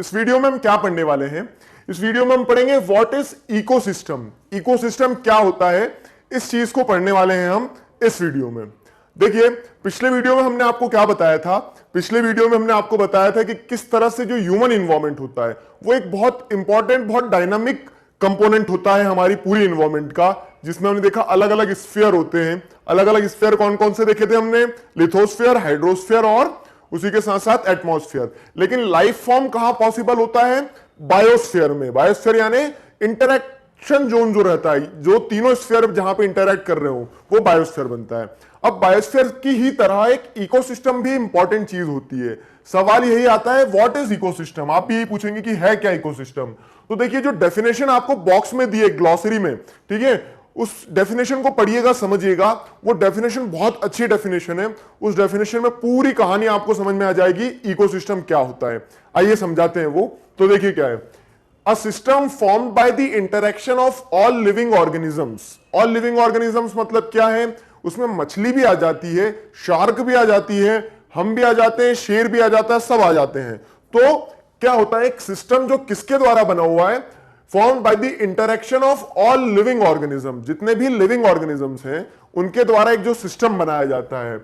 इस वीडियो में हम क्या पढ़ने वाले हैं? इस वीडियो में हम पढ़ेंगे व्हाट इज इकोसिस्टम। इकोसिस्टम क्या होता है, इस चीज को पढ़ने वाले हैं हम इस वीडियो में। देखिए, पिछले वीडियो में हमने आपको क्या बताया था? पिछले वीडियो में हमने आपको बताया था कि किस तरह से जो ह्यूमन इन्वायरमेंट होता है वो एक बहुत इंपॉर्टेंट, बहुत डायनामिक कंपोनेंट होता है हमारी पूरी इन्वायरमेंट का, जिसमें हमने देखा अलग अलग स्फीयर होते हैं। अलग अलग स्फीयर कौन कौन से देखे थे हमने? लिथोस्फीयर, हाइड्रोस्फीयर और उसी के साथ साथ एटमॉस्फेयर। लेकिन लाइफ फॉर्म कहां पॉसिबल होता है? बायोस्फीयर में। बायोस्फीयर यानी इंटरैक्शन जोन जो रहता है, जो तीनों स्फीयर जहां पे इंटरैक्ट कर रहे हो वो बायोस्फीयर बनता है। अब बायोस्फीयर की ही तरह एक इकोसिस्टम भी इंपॉर्टेंट चीज होती है। सवाल यही आता है व्हाट इज इकोसिस्टम। आप भी यही पूछेंगे कि है क्या इकोसिस्टम। तो देखिए, जो डेफिनेशन आपको बॉक्स में दी है ग्लॉसरी में, ठीक है, उस डेफिनेशन को पढ़िएगा, समझिएगा। वो डेफिनेशन बहुत अच्छी डेफिनेशन है। उस डेफिनेशन में पूरी कहानी आपको समझ में आ जाएगी इकोसिस्टम क्या होता है। आइए समझाते हैं वो। तो देखिए क्या है, a system formed by the interaction of all living organisms. All living organisms मतलब क्या है? उसमें मछली भी आ जाती है, शार्क भी आ जाती है, हम भी आ जाते हैं, शेर भी आ जाता है, सब आ जाते हैं। तो क्या होता है, एक सिस्टम जो किसके द्वारा बना हुआ है? Formed by the interaction of all living organism. जितने भी लिविंग ऑर्गेनिजम्स हैं उनके द्वारा एक जो सिस्टम बनाया जाता है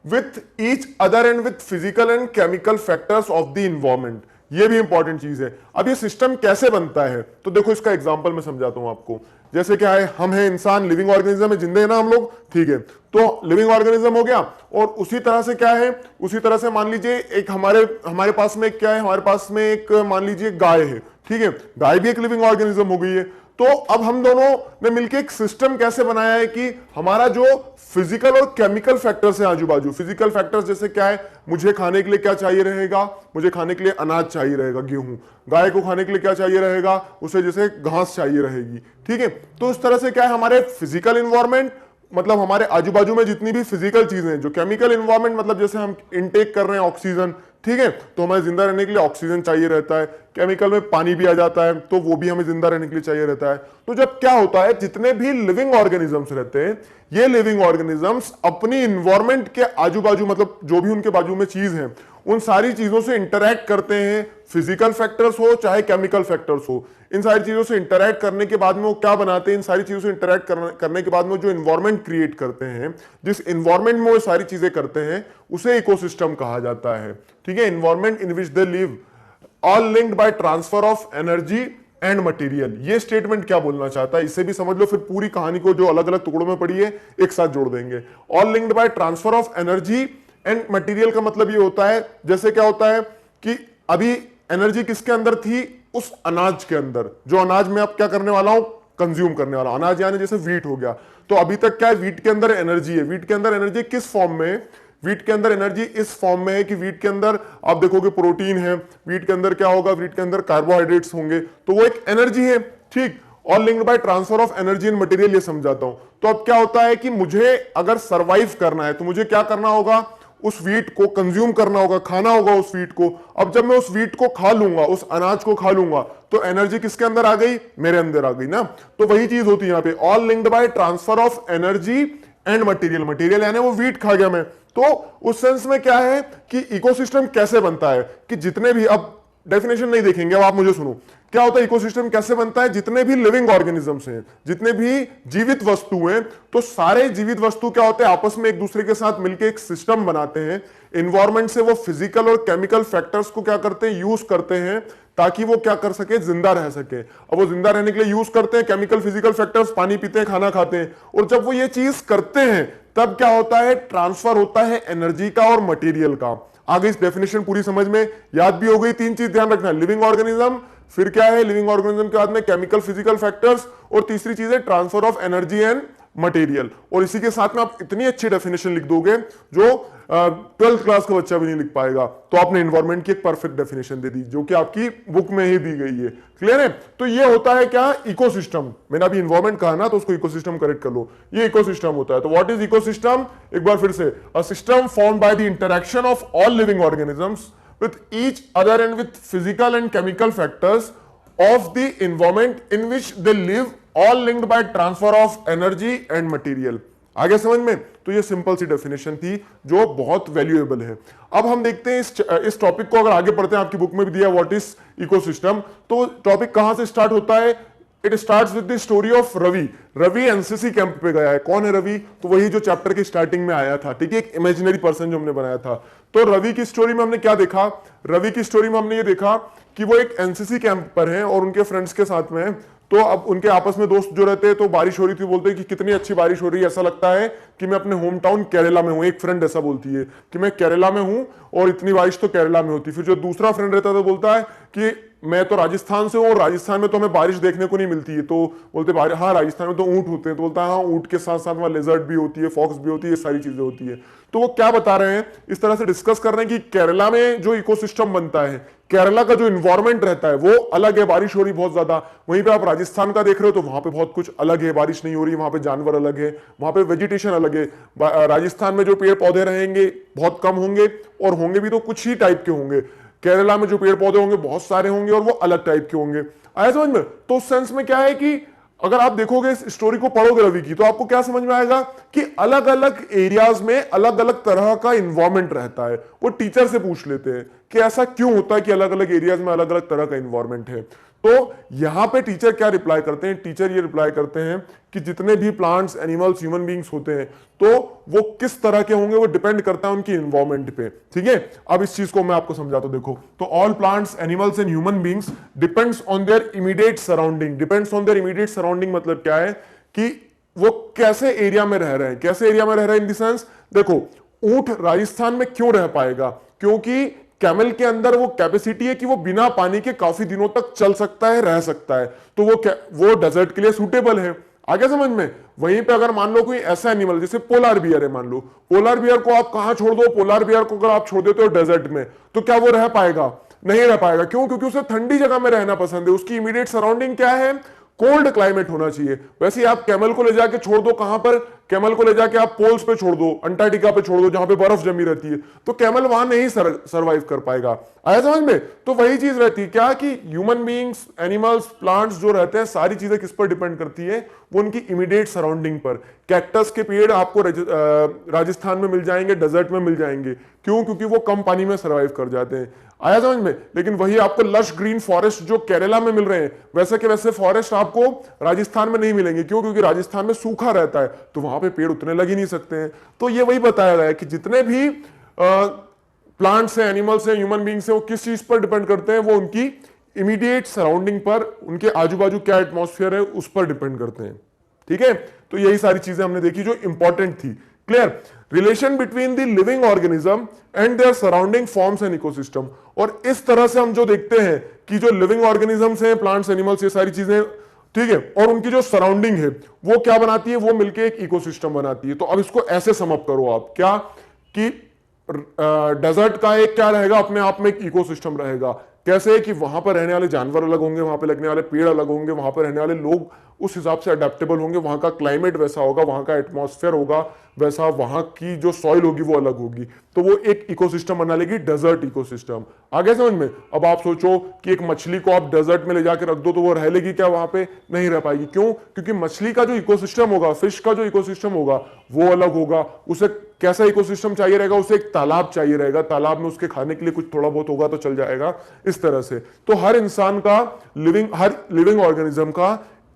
with each other and with physical and chemical factors of the environment. ये भी इंपॉर्टेंट चीज है। अब ये सिस्टम कैसे बनता है, तो देखो इसका एग्जांपल मैं समझाता हूं आपको। जैसे क्या है, हम हैं इंसान, लिविंग ऑर्गेनिज्म है, जिंदे हैं ना हम लोग, ठीक है। तो लिविंग ऑर्गेनिज्म हो गया, और उसी तरह से क्या है, उसी तरह से मान लीजिए एक हमारे पास में क्या है, हमारे पास में एक मान लीजिए गाय है, ठीक है। गाय भी एक लिविंग ऑर्गेनिज्म हो गई है। तो अब हम दोनों ने मिलकर एक सिस्टम कैसे बनाया है कि हमारा जो फिजिकल और केमिकल फैक्टर्स है आजू बाजू, फिजिकल फैक्टर्स जैसे क्या है, मुझे खाने के लिए क्या चाहिए रहेगा? मुझे खाने के लिए अनाज चाहिए रहेगा, गेहूं। गाय को खाने के लिए क्या चाहिए रहेगा? उसे जैसे घास चाहिए रहेगी, ठीक है। तो इस तरह से क्या है, हमारे फिजिकल इन्वायरमेंट मतलब हमारे आजू बाजू में जितनी भी फिजिकल चीजें हैं, जो केमिकल इन्वायरमेंट मतलब जैसे हम इनटेक कर रहे हैं ऑक्सीजन, ठीक है, तो हमें जिंदा रहने के लिए ऑक्सीजन चाहिए रहता है। केमिकल में पानी भी आ जाता है, तो वो भी हमें जिंदा रहने के लिए चाहिए रहता है। तो जब क्या होता है, जितने भी लिविंग ऑर्गेनिजम्स रहते हैं, ये लिविंग ऑर्गेनिजम्स अपनी इन्वायरमेंट के आजू बाजू मतलब जो भी उनके बाजू में चीज है, उन सारी चीजों से इंटरैक्ट करते हैं। फिजिकल फैक्टर्स हो चाहे केमिकल फैक्टर्स हो, इन सारी चीजों से इंटरैक्ट करने के बाद में वो क्या बनाते हैं? इन सारी चीजों से इंटरैक्ट करने के बाद में जो इन्वायरमेंट क्रिएट करते हैं, जिस इन्वायरमेंट में वो सारी चीजें करते हैं, उसे इकोसिस्टम कहा जाता है, ठीक है। Environment in which they live, all linked by transfer of energy and material. ये स्टेटमेंट क्या बोलना चाहता है, इसे भी समझ लो, फिर पूरी कहानी को जो अलग अलग टुकड़ों में पढ़ी है एक साथ जोड़ देंगे। All linked by transfer of energy and material का मतलब ये होता है, जैसे क्या होता है कि अभी एनर्जी किसके अंदर थी? उस अनाज के अंदर। जो अनाज में अब क्या करने वाला हूं? कंज्यूम करने वाला अनाज, यानी जैसे वीट हो गया। तो अभी तक क्या है, वीट के अंदर एनर्जी है। वीट के अंदर एनर्जी किस फॉर्म में है? वीट के अंदर एनर्जी इस फॉर्म में है कि वीट के अंदर आप देखोगे प्रोटीन है, वीट के अंदर क्या होगा, वीट के अंदर कार्बोहाइड्रेट्स होंगे, तो वो एक एनर्जी है, ठीक। All linked by transfer of energy and material, ये समझाता हूं। तो अब क्या होता है कि मुझे अगर सरवाइव करना है तो मुझे क्या करना होगा? उस वीट को कंज्यूम करना होगा, खाना होगा उस वीट को। अब जब मैं उस वीट को खा लूंगा, उस अनाज को खा लूंगा, तो एनर्जी किसके अंदर आ गई? मेरे अंदर आ गई ना। तो वही चीज होती है यहां पे, all linked by transfer of energy and material. Material यानी वो वीट खा गया मैं। तो उस सेंस में क्या है कि इकोसिस्टम कैसे बनता है कि जितने भी, अब डेफिनेशन नहीं देखेंगे, अब आप मुझे सुनो, क्या होता है इकोसिस्टम कैसे बनता है? जितने भी लिविंग ऑर्गेनिजम्स हैं, जितने भी जीवित वस्तु हैं, तो सारे जीवित वस्तु क्या होते हैं? आपस में एक दूसरे के साथ मिलकर एक सिस्टम बनाते हैं। इन्वायरमेंट से वो फिजिकल और केमिकल फैक्टर्स को क्या करते हैं? यूज करते हैं, ताकि वो क्या कर सके? जिंदा रह सके। अब वो जिंदा रहने के लिए यूज करते हैं केमिकल फिजिकल फैक्टर्स, पानी पीते हैं, खाना खाते हैं। और जब वो ये चीज करते हैं तब क्या होता है? ट्रांसफर होता है एनर्जी का और मटेरियल का। आगे इस डेफिनेशन पूरी समझ में याद भी हो गई। तीन चीज ध्यान रखना, लिविंग ऑर्गेनिज्म, फिर क्या है लिविंग ऑर्गेनिज्म के बाद में केमिकल फिजिकल फैक्टर्स, और तीसरी चीज है transfer of energy and material. और इसी के साथ में आप इतनी अच्छी डेफिनेशन लिख दोगे जो 12th क्लास का बच्चा भी नहीं लिख पाएगा। तो आपने एनवायरनमेंट की एक परफेक्ट डेफिनेशन दे दी जो कि आपकी बुक में ही दी गई है। क्लियर है? तो ये होता है क्या? इकोसिस्टम। मैंने अभी एनवायरनमेंट कहा ना, तो उसको इकोसिस्टम करेक्ट कर लो। ये इकोसिस्टम होता है। तो व्हाट इज इकोसिस्टम? एक बार फिर से, a system formed by the interaction of all living organisms with each other and with physical and chemical factors of the environment in which they live, all linked by transfer of energy and material. आगे समझ में? तो ये simple सी definition थी जो बहुत valuable है। अब हम देखते हैं इस टॉपिक को अगर आगे पढ़ते हैं, आपकी बुक में भी दिया व्हाट इज इकोसिस्टम। तो टॉपिक कहां से स्टार्ट होता है? It starts with the story of Ravi. Ravi NCC camp पे गया है। कौन है रवि? तो वही जो चैप्टर की स्टार्टिंग में आया था, ठीक है, एक इमेजिनरी पर्सन जो हमने बनाया था। तो रवि की स्टोरी में हमने क्या देखा? रवि की स्टोरी में हमने ये देखा कि वो एक एनसीसी कैंप पर हैं और उनके फ्रेंड्स के साथ में हैं। तो अब उनके आपस में दोस्त जो रहते हैं, तो बारिश हो रही थी, बोलते हैं कि कितनी अच्छी बारिश हो रही है, ऐसा लगता है कि मैं अपने होम टाउन केरला में हूं। एक फ्रेंड ऐसा बोलती है कि मैं केरला में हूं और इतनी बारिश तो केरला में होती। फिर जो दूसरा फ्रेंड रहता है तो बोलता है कि मैं तो राजस्थान से हूं और राजस्थान में तो हमें बारिश देखने को नहीं मिलती है। तो बोलते हाँ राजस्थान में तो ऊंट होते हैं। तो बोलता है हाँ, ऊंट के साथ साथ वहां लेजर्ड भी होती है, फॉक्स भी होती है, ये सारी चीजें होती है। तो वो क्या बता रहे हैं, इस तरह से डिस्कस कर रहे हैं कि केरला में जो इकोसिस्टम बनता है, केरला का जो इन्वायरमेंट रहता है वो अलग है, बारिश हो रही बहुत ज्यादा। वहीं पे आप राजस्थान का देख रहे हो तो वहां पे बहुत कुछ अलग है, बारिश नहीं हो रही, वहां पे जानवर अलग है, वहां पे वेजिटेशन अलग है। राजस्थान में जो पेड़ पौधे रहेंगे बहुत कम होंगे, और होंगे भी तो कुछ ही टाइप के होंगे। केरला में जो पेड़ पौधे होंगे बहुत सारे होंगे और वो अलग टाइप के होंगे। आया समझ में? तो उस सेंस में क्या है कि अगर आप देखोगे इस स्टोरी को, पढ़ोगे रवि की, तो आपको क्या समझ में आएगा कि अलग अलग एरियाज में अलग अलग तरह का इन्वायरमेंट रहता है। वो टीचर से पूछ लेते हैं कि ऐसा क्यों होता है कि अलग अलग एरियाज में अलग अलग तरह का इन्वायरमेंट है। तो यहां पे टीचर क्या रिप्लाई करते हैं? टीचर ये रिप्लाई करते हैं कि जितने भी प्लांट्स, एनिमल्स, ह्यूमन बींग्स होते हैं तो वो किस तरह के होंगे, वो डिपेंड करता है उनकी इन्वायरमेंट पे, ठीक है। अब इस चीज को मैं आपको समझाता हूं। देखो, तो all plants, animals and human beings depends on their immediate surrounding. Depends on their immediate surrounding मतलब क्या है कि वो कैसे एरिया में रह रहे हैं। कैसे एरिया में रह रहे हैं इन द सेंस, देखो ऊंट राजस्थान में क्यों रह पाएगा? क्योंकि कैमल के अंदर वो कैपेसिटी है कि वो बिना पानी के काफी दिनों तक चल सकता है, रह सकता है। तो वो डेजर्ट के लिए सूटेबल है। आगे समझ में? वहीं पे अगर मान लो कोई ऐसा एनिमल जैसे पोलार बियर है, मान लो पोलार बियर को आप कहां छोड़ दो, पोलार बियर को अगर आप छोड़ देते हो डेजर्ट में, तो क्या वो रह पाएगा? नहीं रह पाएगा। क्यों? क्योंकि उसे ठंडी जगह में रहना पसंद है। उसकी इमीडिएट सराउंडिंग क्या है? कोल्ड क्लाइमेट होना चाहिए। वैसे ही आप कैमल को ले जाके छोड़ दो कहां पर? कैमल को ले जाके आप पोल्स पे छोड़ दो, अंटार्कटिका पे छोड़ दो जहां पे बर्फ जमी रहती है, तो कैमल वहां नहीं सरवाइव कर पाएगा। आया समझ में? तो वही चीज रहती है क्या कि ह्यूमन बीइंग्स, एनिमल्स, प्लांट्स जो रहते हैं, सारी चीजें किस पर डिपेंड करती है? वो उनकी इमीडिएट सराउंडिंग पर। कैक्टस के पेड़ आपको राजस्थान में मिल जाएंगे, डेजर्ट में मिल जाएंगे। क्यों? क्योंकि वो कम पानी में सर्वाइव कर जाते हैं। आया समझ में? लेकिन वही आपको लश ग्रीन फॉरेस्ट जो केरला में मिल रहे हैं, वैसे के वैसे फॉरेस्ट आपको राजस्थान में नहीं मिलेंगे। क्यों? क्योंकि राजस्थान में सूखा रहता है, तो वहां पे पेड़ उतने लग ही नहीं सकते हैं। तो ये वही बताया गया है कि जितने भी प्लांट्स हैं, एनिमल्स हैं, ह्यूमन बींग्स हैं, वो किस चीज पर डिपेंड करते हैं? वो उनकी इमीडिएट सराउंडिंग पर, उनके आजू बाजू क्या एटमॉस्फेयर है उस पर डिपेंड करते हैं, ठीक है। तो यही सारी चीजें हमने देखी जो इंपॉर्टेंट थी। Clear? Relation between the living organism and their surrounding forms an ecosystem. और इस तरह से हम जो देखते हैं कि जो लिविंग ऑर्गेनिजम्स हैं, प्लांट्स, एनिमल्स, ये सारी चीजें, ठीक है, और उनकी जो सराउंडिंग है वो क्या बनाती है? वो मिलके एक इकोसिस्टम बनाती है। तो अब इसको ऐसे सम अप करो आप, क्या कि डेजर्ट का एक क्या रहेगा? अपने आप में एक इकोसिस्टम रहेगा। कैसे? कि वहां पर रहने वाले जानवर अलग होंगे, वहां पर लगने वाले पेड़ अलग होंगे, वहां पर रहने वाले लोग उस हिसाब से अडेप्टेबल होंगे, वहां का क्लाइमेट वैसा होगा, वहां का एटमॉस्फेयर होगा वैसा, वहां की जो सॉइल होगी वो अलग होगी। तो वो एक इकोसिस्टम बना लेगी, डेजर्ट इकोसिस्टम। आगे समझ में? अब आप सोचो कि एक मछली को आप डेजर्ट में ले जाकर रख दो तो वो रह लेगी क्या? वहां पे नहीं रह पाएगी। क्यों? क्योंकि मछली का जो इकोसिस्टम होगा, फिश का जो इकोसिस्टम होगा वो अलग होगा। उसे कैसा इकोसिस्टम चाहिए रहेगा? उसे एक तालाब चाहिए रहेगा, तालाब में उसके खाने के लिए कुछ थोड़ा बहुत होगा तो चल जाएगा, इस तरह से। तो हर इंसान का हर लिविंग ऑर्गेनिज्म का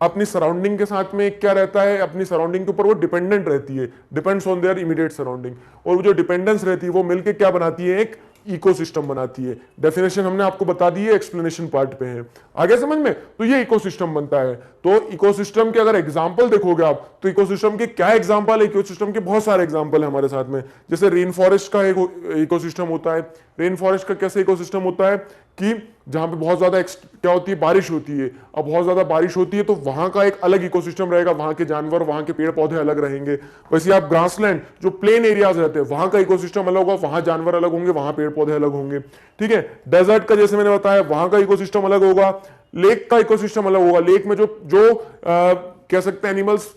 अपनी सराउंडिंग के साथ में क्या रहता है? अपनी सराउंडिंग के ऊपर वो डिपेंडेंट रहती है, depends on their immediate surrounding. और वो जो डिपेंडेंस रहती है वो मिलके क्या बनाती है? एक इकोसिस्टम बनाती है। डेफिनेशन हमने आपको बता दी है, एक्सप्लेनेशन पार्ट पे है। आगे समझ में? तो ये इकोसिस्टम बनता है। तो इकोसिस्टम के अगर एग्जांपल देखोगे आप, तो इकोसिस्टम के क्या एग्जांपल है? इकोसिस्टम के बहुत सारे एग्जांपल है हमारे साथ में। जैसे रेन फॉरेस्ट का एक इकोसिस्टम होता है। रेन फॉरेस्ट का कैसे इकोसिस्टम होता है कि जहां पे बहुत ज्यादा क्या होती है? बारिश होती है। अब बहुत ज्यादा बारिश होती है तो वहां का एक अलग इकोसिस्टम रहेगा, वहां के जानवर, वहां के पेड़ पौधे अलग रहेंगे। वैसे आप ग्रासलैंड, जो प्लेन एरियाज रहते हैं, वहां का इकोसिस्टम अलग होगा, वहां जानवर अलग होंगे, वहां पेड़ पौधे अलग होंगे, ठीक है। डेजर्ट का जैसे मैंने बताया, वहां का इकोसिस्टम अलग होगा। लेक का इकोसिस्टम अलग होगा। लेक में जो कह सकते हैं एनिमल्स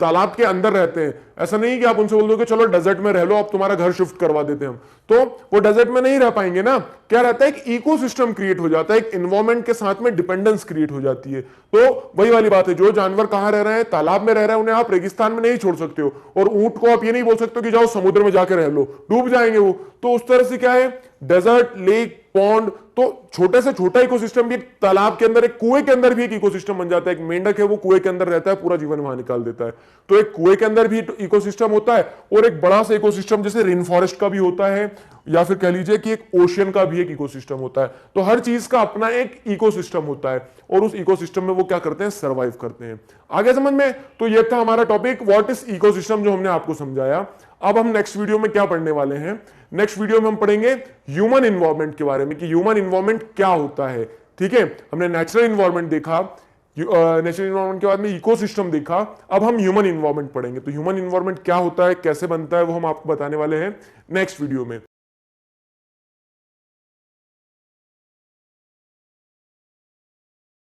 तालाब के अंदर रहते हैं। ऐसा नहीं कि आप उनसे बोल दो कि चलो डेजर्ट में रह लो, अब तुम्हारा घर शिफ्ट करवा देते हैं हम, तो वो डेजर्ट में नहीं रह पाएंगे ना। क्या रहता है, एक इकोसिस्टम क्रिएट हो जाता है, एक एनवायरमेंट के साथ में डिपेंडेंस क्रिएट हो जाती है। तो वही वाली बात है, जो जानवर कहां रह रहे हैं, तालाब में रह रहे हैं, उन्हें आप रेगिस्तान में नहीं छोड़ सकते हो। और ऊंट को आप ये नहीं बोल सकते हो कि जाओ समुद्र में जाकर रह लो, डूब जाएंगे वो। तो उस तरह से क्या है, डेजर्ट, लेक, पॉन्ड, तो छोटे से छोटा इकोसिस्टम भी एक तालाब के अंदर, एक कुएं के अंदर भी एक इकोसिस्टम बन जाता है। एक मेंढक है, वो कुएं के अंदर रहता है, पूरा जीवन वहां निकाल देता है। तो एक कुएं के अंदर भी इकोसिस्टम होता है, और एक बड़ा सा इकोसिस्टम जैसे रेन फॉरेस्ट का भी होता है, या फिर कह लीजिए कि एक ओशियन का भी एक इकोसिस्टम होता है। तो हर चीज का अपना एक इकोसिस्टम होता है, और उस इकोसिस्टम में वो क्या करते हैं, सर्वाइव करते हैं। आगे समझ में? तो ये था हमारा टॉपिक व्हाट इज इकोसिस्टम, जो हमने आपको समझाया। अब हम नेक्स्ट वीडियो में क्या पढ़ने वाले हैं, नेक्स्ट वीडियो में हम पढ़ेंगे ह्यूमन इन्वायरमेंट के बारे में, कि ह्यूमन इन्वायरमेंट क्या होता है। ठीक है, हमने नेचुरल इन्वायरमेंट देखा, नेचुरल इन्वायरमेंट के बाद में इकोसिस्टम देखा, अब हम ह्यूमन इन्वायरमेंट पढ़ेंगे। तो ह्यूमन इन्वायरमेंट क्या होता है, कैसे बनता है, वो हम आपको बताने वाले हैं नेक्स्ट वीडियो में।